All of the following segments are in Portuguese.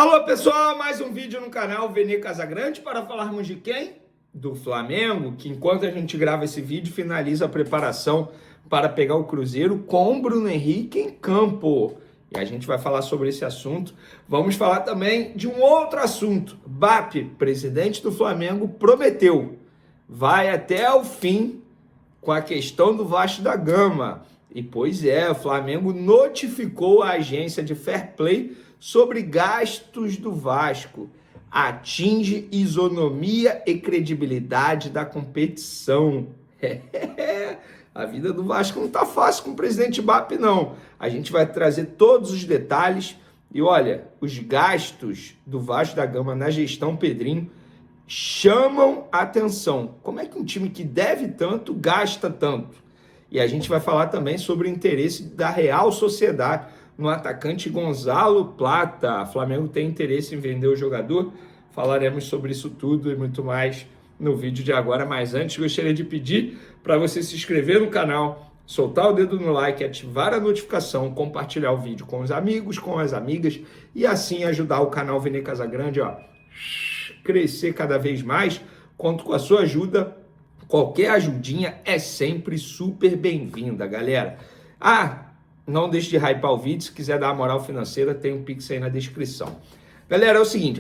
Alô pessoal, mais um vídeo no canal Vene Casagrande para falarmos de quem? Do Flamengo, que enquanto a gente grava esse vídeo, finaliza a preparação para pegar o Cruzeiro com o Bruno Henrique em campo. E a gente vai falar sobre esse assunto. Vamos falar também de um outro assunto. BAP, presidente do Flamengo, prometeu. Vai até o fim com a questão do Vasco da Gama. E pois é, o Flamengo notificou a agência de Fair Play sobre gastos do Vasco. Atinge isonomia e credibilidade da competição. A vida do Vasco não tá fácil com o presidente BAP, não. A gente vai trazer todos os detalhes. E olha, os gastos do Vasco da Gama na gestão Pedrinho chamam a atenção. Como é que um time que deve tanto, gasta tanto? E a gente vai falar também sobre o interesse da Real Sociedade no atacante Gonzalo Plata. O Flamengo tem interesse em vender o jogador. Falaremos sobre isso tudo e muito mais no vídeo de agora. Mas antes, gostaria de pedir para você se inscrever no canal, soltar o dedo no like, ativar a notificação, compartilhar o vídeo com os amigos, com as amigas e assim ajudar o canal Vene Casagrande a crescer cada vez mais. Conto com a sua ajuda. Qualquer ajudinha é sempre super bem-vinda, galera. Não deixe de hypar o vídeo. Se quiser dar uma moral financeira, tem um Pix aí na descrição. Galera, é o seguinte,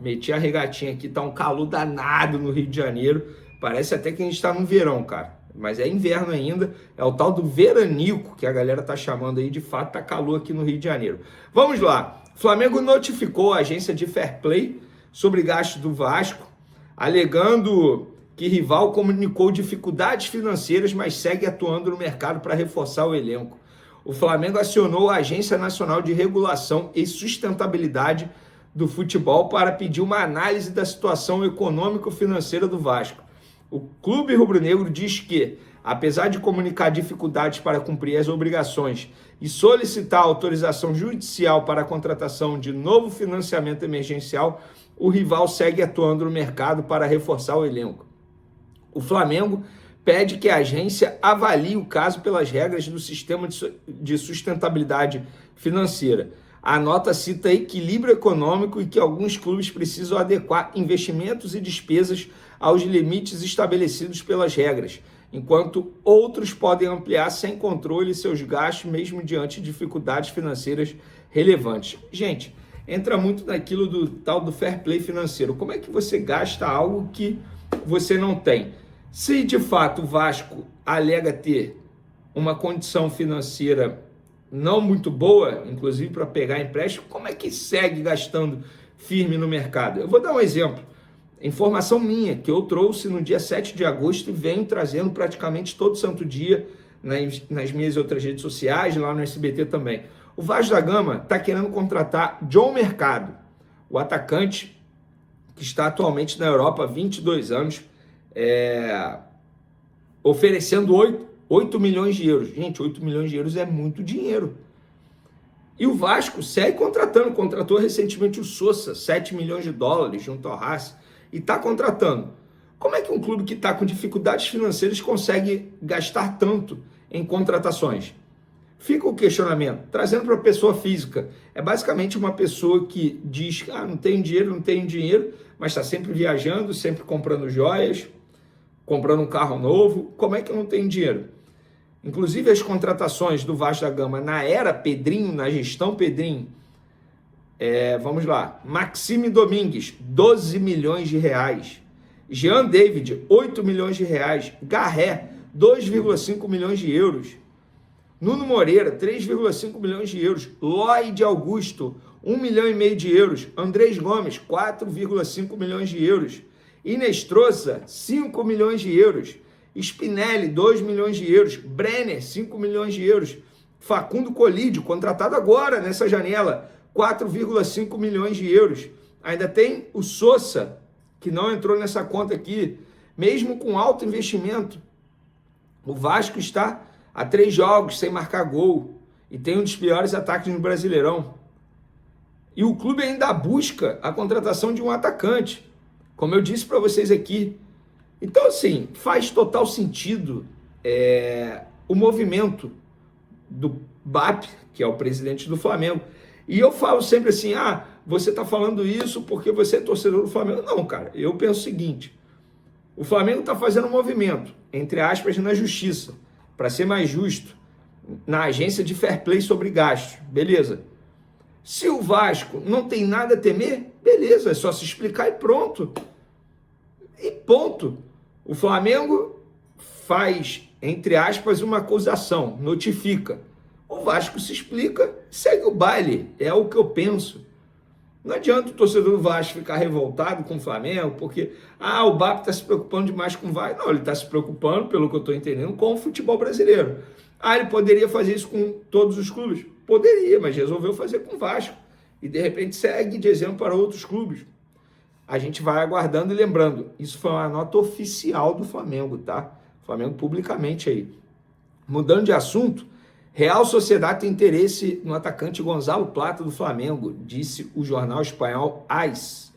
meti a regatinha aqui, tá um calor danado no Rio de Janeiro. Parece até que a gente tá no verão, cara. Mas é inverno ainda, é o tal do veranico que a galera tá chamando aí. De fato, tá calor aqui no Rio de Janeiro. Vamos lá. Flamengo notificou a agência de Fair Play sobre gastos do Vasco, alegando que rival comunicou dificuldades financeiras, mas segue atuando no mercado para reforçar o elenco. O Flamengo acionou a Agência Nacional de Regulação e Sustentabilidade do Futebol para pedir uma análise da situação econômico-financeira do Vasco. O clube rubro-negro diz que, apesar de comunicar dificuldades para cumprir as obrigações e solicitar autorização judicial para a contratação de novo financiamento emergencial, o rival segue atuando no mercado para reforçar o elenco. O Flamengo pede que a agência avalie o caso pelas regras do sistema de sustentabilidade financeira. A nota cita equilíbrio econômico e que alguns clubes precisam adequar investimentos e despesas aos limites estabelecidos pelas regras, enquanto outros podem ampliar sem controle seus gastos, mesmo diante de dificuldades financeiras relevantes. Gente, entra muito naquilo do tal do fair play financeiro. Como é que você gasta algo que você não tem? Se de fato o Vasco alega ter uma condição financeira não muito boa, inclusive para pegar empréstimo, como é que segue gastando firme no mercado? Eu vou dar um exemplo. Informação minha, que eu trouxe no dia 7 de agosto e venho trazendo praticamente todo santo dia nas minhas outras redes sociais, lá no SBT também. O Vasco da Gama está querendo contratar John Mercado, o atacante que está atualmente na Europa há 22 anos, oferecendo 8 milhões de euros. Gente, 8 milhões de euros é muito dinheiro. E o Vasco segue contratando. Contratou recentemente o Sousa, 7 milhões de dólares junto ao Racing, e está contratando. Como é que um clube que está com dificuldades financeiras consegue gastar tanto em contratações? Fica o questionamento, trazendo para a pessoa física. É basicamente uma pessoa que diz, não tenho dinheiro, mas está sempre viajando, sempre comprando joias, comprando um carro novo. Como é que eu não tenho dinheiro? Inclusive as contratações do Vasco da Gama na era Pedrinho, na gestão Pedrinho, vamos lá, Maxime Domingues, 12 milhões de reais, Jean David, 8 milhões de reais, Garré, 2,5 milhões de euros, Nuno Moreira, 3,5 milhões de euros, Lloyd Augusto, 1,5 milhão de euros, Andrés Gomes, 4,5 milhões de euros, Inestrosa, 5 milhões de euros, Spinelli, 2 milhões de euros, Brenner, 5 milhões de euros, Facundo Colídio, contratado agora nessa janela, 4,5 milhões de euros. Ainda tem o Sousa, que não entrou nessa conta aqui, mesmo com alto investimento. O Vasco está há 3 jogos sem marcar gol e tem um dos piores ataques no Brasileirão. E o clube ainda busca a contratação de um atacante, como eu disse para vocês aqui. Então, assim, faz total sentido o movimento do BAP, que é o presidente do Flamengo. E eu falo sempre assim, você está falando isso porque você é torcedor do Flamengo. Não, cara, eu penso o seguinte, o Flamengo está fazendo um movimento, entre aspas, na justiça, para ser mais justo, na agência de fair play sobre gastos, beleza. Se o Vasco não tem nada a temer, beleza, é só se explicar e pronto. E ponto. O Flamengo faz, entre aspas, uma acusação, notifica. O Vasco se explica, segue o baile, é o que eu penso. Não adianta o torcedor do Vasco ficar revoltado com o Flamengo, porque o BAP está se preocupando demais com o Vasco. Não, ele está se preocupando, pelo que eu estou entendendo, com o futebol brasileiro. Ele poderia fazer isso com todos os clubes? Poderia, mas resolveu fazer com o Vasco. E, de repente, segue de exemplo para outros clubes. A gente vai aguardando e lembrando, isso foi uma nota oficial do Flamengo, tá? Flamengo publicamente aí. Mudando de assunto, Real Sociedade tem interesse no atacante Gonzalo Plata do Flamengo, disse o jornal espanhol AS.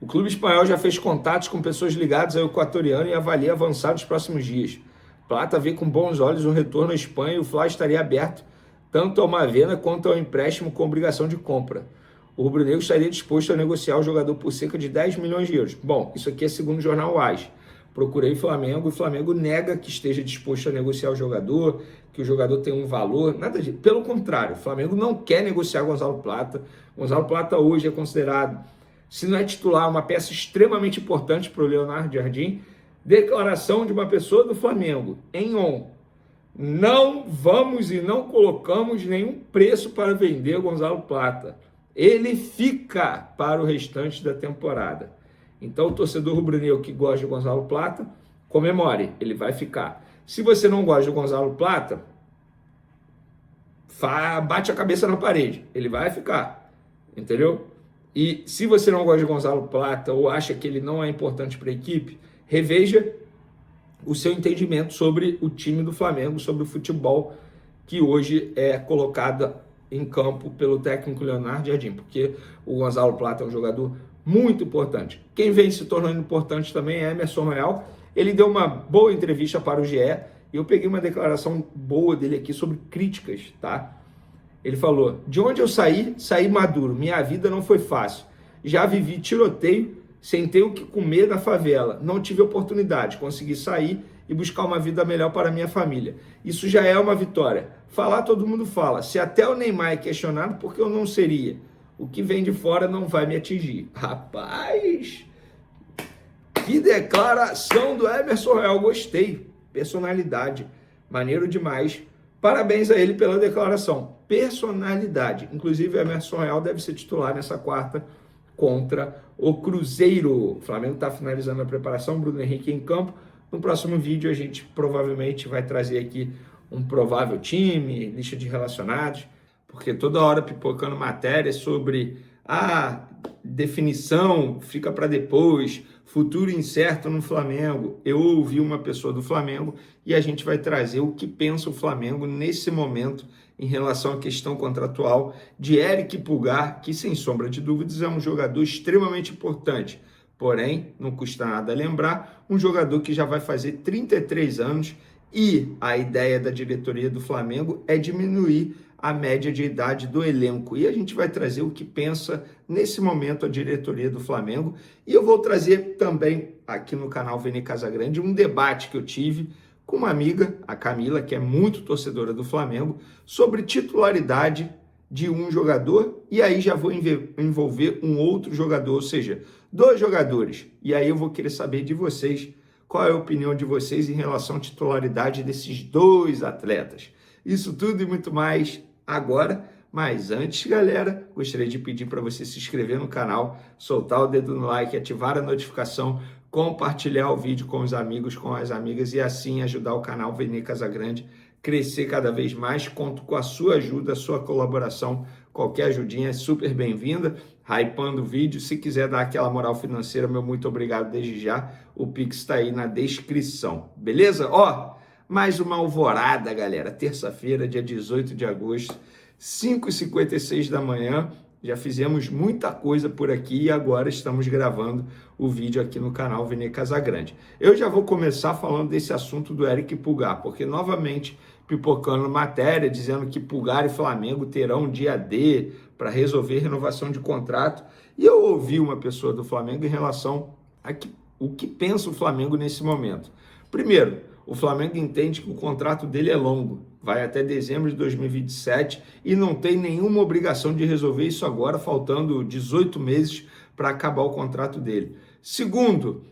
O clube espanhol já fez contatos com pessoas ligadas ao equatoriano e avalia avançar nos próximos dias. Plata vê com bons olhos um retorno à Espanha e o Fla estaria aberto tanto a uma venda quanto ao empréstimo com obrigação de compra. O rubro-negro estaria disposto a negociar o jogador por cerca de 10 milhões de euros. Bom, isso aqui é segundo o jornal AS. Procurei Flamengo e o Flamengo nega que esteja disposto a negociar o jogador, que o jogador tem um valor, nada disso. Pelo contrário, o Flamengo não quer negociar Gonzalo Plata. Gonzalo Plata hoje é considerado, se não é titular, uma peça extremamente importante para o Leonardo Jardim. Declaração de uma pessoa do Flamengo, em on. Não vamos e não colocamos nenhum preço para vender Gonzalo Plata. Ele fica para o restante da temporada. Então, o torcedor rubro-negro que gosta de Gonzalo Plata, comemore, ele vai ficar. Se você não gosta de Gonzalo Plata, bate a cabeça na parede, ele vai ficar, entendeu? E se você não gosta de Gonzalo Plata ou acha que ele não é importante para a equipe, reveja o seu entendimento sobre o time do Flamengo, sobre o futebol que hoje é colocado em campo pelo técnico Leonardo Jardim, porque o Gonzalo Plata é um jogador muito importante. Quem vem se tornando importante também é Emerson Royal. Ele deu uma boa entrevista para o GE e eu peguei uma declaração boa dele aqui sobre críticas, tá? Ele falou, de onde eu saí maduro, minha vida não foi fácil. Já vivi tiroteio, sem ter o que comer na favela, não tive oportunidade, consegui sair e buscar uma vida melhor para a minha família. Isso já é uma vitória. Falar todo mundo fala, se até o Neymar é questionado, por que eu não seria? O que vem de fora não vai me atingir. Rapaz, que declaração do Emerson Royal, gostei. Personalidade, maneiro demais. Parabéns a ele pela declaração. Personalidade. Inclusive, o Emerson Royal deve ser titular nessa quarta contra o Cruzeiro. O Flamengo está finalizando a preparação, Bruno Henrique em campo. No próximo vídeo a gente provavelmente vai trazer aqui um provável time, lista de relacionados, porque toda hora pipocando matérias sobre definição, fica para depois, futuro incerto no Flamengo. Eu ouvi uma pessoa do Flamengo e a gente vai trazer o que pensa o Flamengo nesse momento em relação à questão contratual de Eric Pulgar, que sem sombra de dúvidas é um jogador extremamente importante. Porém, não custa nada lembrar, um jogador que já vai fazer 33 anos e a ideia da diretoria do Flamengo é diminuir a média de idade do elenco. E a gente vai trazer o que pensa nesse momento a diretoria do Flamengo. E eu vou trazer também aqui no canal Vene Casagrande um debate que eu tive com uma amiga, a Camila, que é muito torcedora do Flamengo, sobre titularidade de um jogador, e aí já vou envolver um outro jogador, ou seja, 2 jogadores. E aí eu vou querer saber de vocês, qual é a opinião de vocês em relação à titularidade desses 2 atletas. Isso tudo e muito mais agora, mas antes, galera, gostaria de pedir para você se inscrever no canal, soltar o dedo no like, ativar a notificação, compartilhar o vídeo com os amigos, com as amigas e assim ajudar o canal Vene Casagrande crescer cada vez mais. Conto com a sua ajuda, a sua colaboração. Qualquer ajudinha é super bem-vinda. Hypando o vídeo. Se quiser dar aquela moral financeira, meu muito obrigado desde já. O Pix está aí na descrição. Beleza? Ó, mais uma alvorada, galera. Terça-feira, dia 18 de agosto, 5h56 da manhã. Já fizemos muita coisa por aqui e agora estamos gravando o vídeo aqui no canal Vene Casagrande. Eu já vou começar falando desse assunto do Eric Pulgar, porque novamente pipocando matéria dizendo que Pulgar e Flamengo terão um dia D para resolver renovação de contrato. E eu ouvi uma pessoa do Flamengo em relação o que pensa o Flamengo nesse momento. Primeiro, o Flamengo entende que o contrato dele é longo, vai até dezembro de 2027 e não tem nenhuma obrigação de resolver isso agora, faltando 18 meses para acabar o contrato dele. Segundo,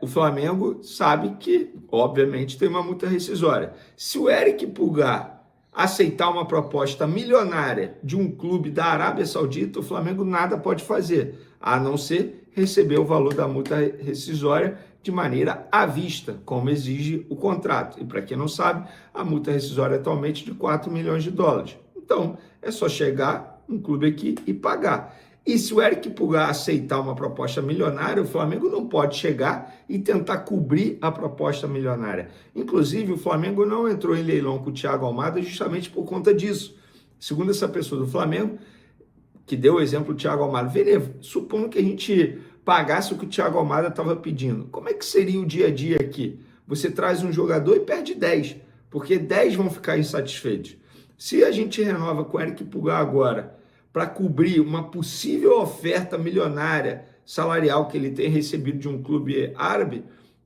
o Flamengo sabe que, obviamente, tem uma multa rescisória. Se o Eric Pulgar aceitar uma proposta milionária de um clube da Arábia Saudita, o Flamengo nada pode fazer, a não ser receber o valor da multa rescisória de maneira à vista, como exige o contrato. E para quem não sabe, a multa rescisória é atualmente de 4 milhões de dólares. Então, é só chegar um clube aqui e pagar. E se o Eric Pulgar aceitar uma proposta milionária, o Flamengo não pode chegar e tentar cobrir a proposta milionária. Inclusive, o Flamengo não entrou em leilão com o Thiago Almada justamente por conta disso. Segundo essa pessoa do Flamengo, que deu o exemplo do Thiago Almada, supondo que a gente pagasse o que o Thiago Almada estava pedindo, como é que seria o dia a dia aqui? Você traz um jogador e perde 10, porque 10 vão ficar insatisfeitos. Se a gente renova com o Eric Pulgar agora, para cobrir uma possível oferta milionária salarial que ele tem recebido de um clube árabe,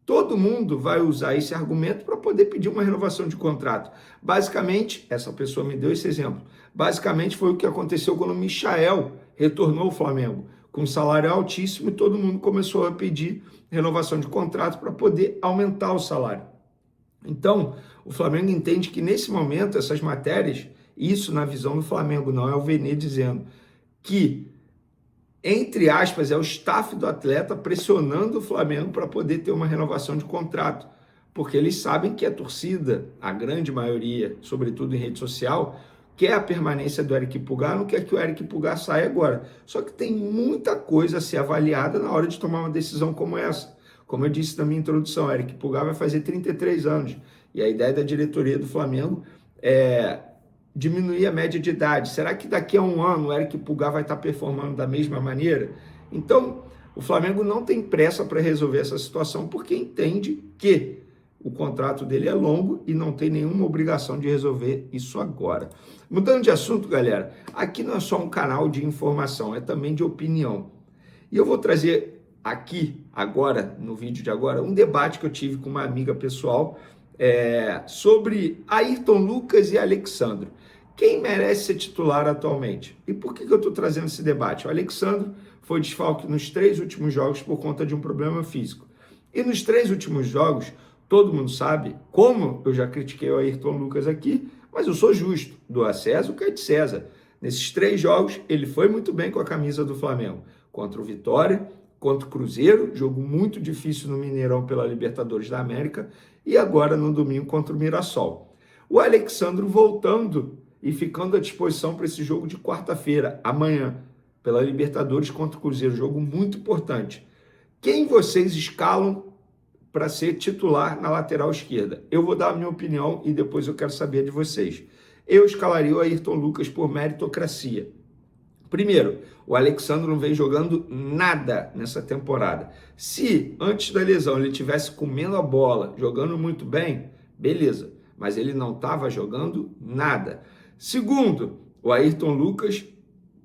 todo mundo vai usar esse argumento para poder pedir uma renovação de contrato. Basicamente, essa pessoa me deu esse exemplo, basicamente foi o que aconteceu quando o Michael retornou ao Flamengo, com um salário altíssimo e todo mundo começou a pedir renovação de contrato para poder aumentar o salário. Então, o Flamengo entende que nesse momento essas matérias, isso na visão do Flamengo, não é o Vene dizendo, que, entre aspas, é o staff do atleta pressionando o Flamengo para poder ter uma renovação de contrato, porque eles sabem que a torcida, a grande maioria, sobretudo em rede social, quer a permanência do Eric Pulgar, não quer que o Eric Pulgar saia agora. Só que tem muita coisa a ser avaliada na hora de tomar uma decisão como essa. Como eu disse na minha introdução, o Eric Pulgar vai fazer 33 anos, e a ideia da diretoria do Flamengo é diminuir a média de idade. Será que daqui a um ano o Eric Pulgar vai estar performando da mesma maneira? Então, o Flamengo não tem pressa para resolver essa situação porque entende que o contrato dele é longo e não tem nenhuma obrigação de resolver isso agora. Mudando de assunto, galera, aqui não é só um canal de informação, é também de opinião. E eu vou trazer aqui, agora, no vídeo de agora, um debate que eu tive com uma amiga pessoal sobre Ayrton Lucas e Alexandro. Quem merece ser titular atualmente? E por que eu estou trazendo esse debate? O Alexandro foi desfalque nos 3 últimos jogos por conta de um problema físico. E nos 3 últimos jogos, todo mundo sabe, como eu já critiquei o Ayrton Lucas aqui, mas eu sou justo, dou a César o que é de César. Nesses 3 jogos, ele foi muito bem com a camisa do Flamengo. Contra o Vitória, contra o Cruzeiro, jogo muito difícil no Mineirão pela Libertadores da América, e agora no domingo contra o Mirassol. O Alexandro voltando e ficando à disposição para esse jogo de quarta-feira, amanhã, pela Libertadores contra o Cruzeiro, jogo muito importante. Quem vocês escalam para ser titular na lateral esquerda? Eu vou dar a minha opinião e depois eu quero saber de vocês. Eu escalaria o Ayrton Lucas por meritocracia. Primeiro, o Alexandro não vem jogando nada nessa temporada. Se antes da lesão ele estivesse comendo a bola, jogando muito bem, beleza, mas ele não estava jogando nada. Segundo, o Ayrton Lucas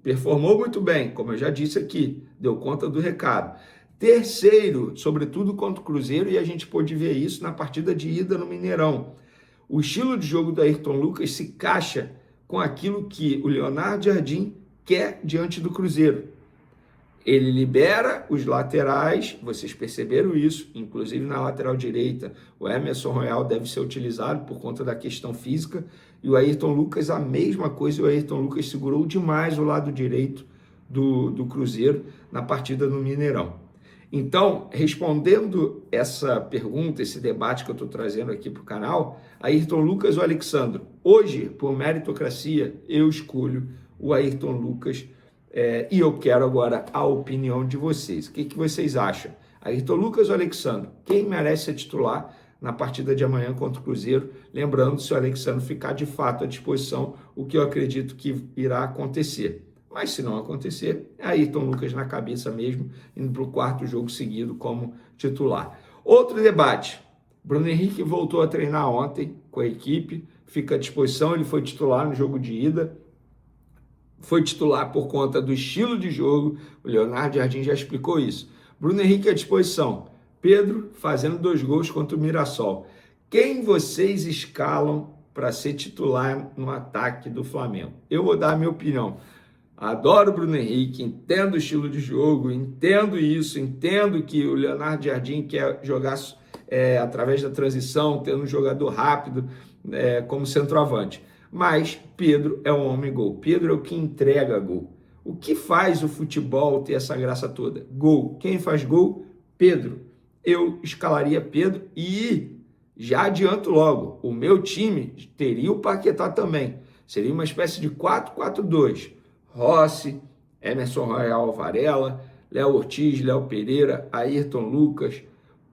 performou muito bem, como eu já disse aqui, deu conta do recado. Terceiro, sobretudo contra o Cruzeiro, e a gente pôde ver isso na partida de ida no Mineirão. O estilo de jogo do Ayrton Lucas se encaixa com aquilo que o Leonardo Jardim quer diante do Cruzeiro. Ele libera os laterais, vocês perceberam isso, inclusive na lateral direita, o Emerson Royal deve ser utilizado por conta da questão física, e o Ayrton Lucas a mesma coisa, e o Ayrton Lucas segurou demais o lado direito do Cruzeiro na partida no Mineirão. Então, respondendo essa pergunta, esse debate que eu estou trazendo aqui para o canal, Ayrton Lucas ou Alexandro? Hoje, por meritocracia, eu escolho o Ayrton Lucas, e eu quero agora a opinião de vocês. O que vocês acham? Ayrton Lucas ou Alexandro? Quem merece ser titular na partida de amanhã contra o Cruzeiro? Lembrando, se o Alexandro ficar de fato à disposição, o que eu acredito que irá acontecer. Mas se não acontecer, é Ayrton Lucas na cabeça mesmo, indo para o 4º jogo seguido como titular. Outro debate. Bruno Henrique voltou a treinar ontem com a equipe, fica à disposição, ele foi titular no jogo de ida. foi titular por conta do estilo de jogo. O Leonardo Jardim já explicou isso. Bruno Henrique à disposição. Pedro fazendo 2 gols contra o Mirassol. Quem vocês escalam para ser titular no ataque do Flamengo? Eu vou dar a minha opinião. Adoro o Bruno Henrique, entendo o estilo de jogo, entendo isso, entendo que o Leonardo Jardim quer jogar através da transição, tendo um jogador rápido como centroavante. Mas Pedro é um homem-gol. Pedro é o que entrega gol. O que faz o futebol ter essa graça toda? Gol. Quem faz gol? Pedro. Eu escalaria Pedro e já adianto logo, o meu time teria o Paquetá também. Seria uma espécie de 4-4-2. Rossi, Emerson Royal Varela, Léo Ortiz, Léo Pereira, Ayrton Lucas,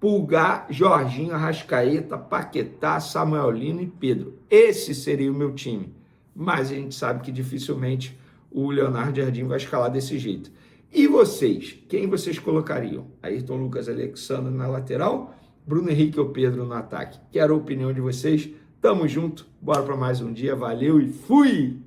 Pulgar, Jorginho, Arrascaeta, Paquetá, Samuel Lino e Pedro. Esse seria o meu time. Mas a gente sabe que dificilmente o Leonardo Jardim vai escalar desse jeito. E vocês? Quem vocês colocariam? Ayrton Lucas, Alexandre na lateral, Bruno Henrique ou Pedro no ataque? Quero a opinião de vocês. Tamo junto. Bora para mais um dia. Valeu e fui!